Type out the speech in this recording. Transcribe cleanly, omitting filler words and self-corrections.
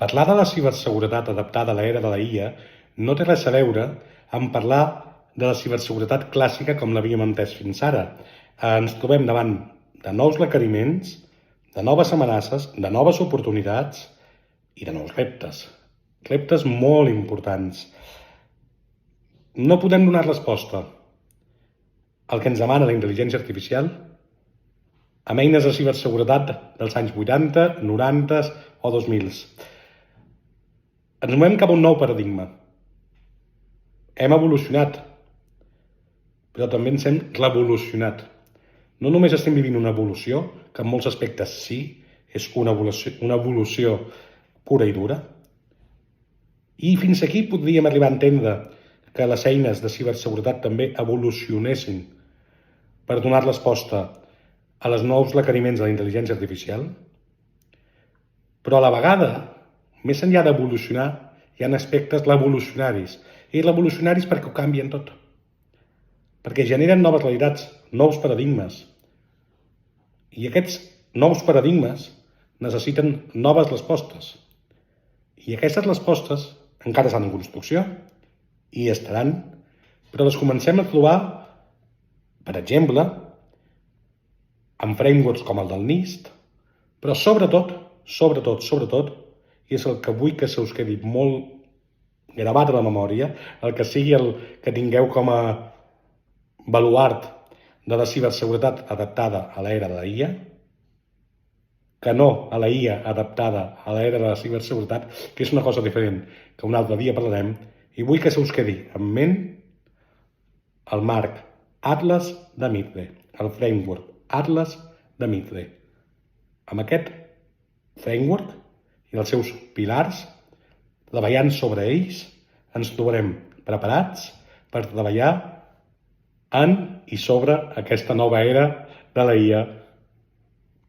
Parlar de la ciberseguretat adaptada a l'era de la IA no té res a veure amb parlar de la ciberseguretat clàssica com l'havíem entès fins ara. Ens trobem davant de nous requeriments, de noves amenaces, de noves oportunitats i de nous reptes. Reptes molt importants. No podem donar resposta al que ens demana la intel·ligència artificial amb eines de ciberseguretat dels anys 80, 90 o 2000. Ens movem cap a un nou paradigma. Hem evolucionat, però també ens hem revolucionat. No només estem vivint una evolució, que en molts aspectes sí, és una evolució pura i dura, i fins aquí podríem arribar a entendre que les eines de ciberseguretat també evolucionessin per donar resposta a els nous requeriments de la intel·ligència artificial, però a la vegada, més enllà d'evolucionar, hi ha aspectes revolucionaris, i revolucionaris perquè ho canvien tot, perquè generen noves realitats, nous paradigmes, i aquests nous paradigmes necessiten noves respostes, i aquestes respostes encara estan en construcció, i estaran, però les comencem a trobar, per exemple, amb frameworks com el del NIST, però sobretot, i és el que vull que se us quedi molt gravat a la memòria, el que sigui el que tingueu com a baluart de la ciberseguretat adaptada a l'era de la IA, que no a la IA adaptada a l'era de la ciberseguretat, que és una cosa diferent, que un altre dia parlarem, i vull que se us quedi en ment el marc Atlas de Mitre, el framework Atlas de Mitre. Amb aquest framework i els seus pilars, treballant sobre ells, ens trobarem preparats per treballar en i sobre aquesta nova era de la IA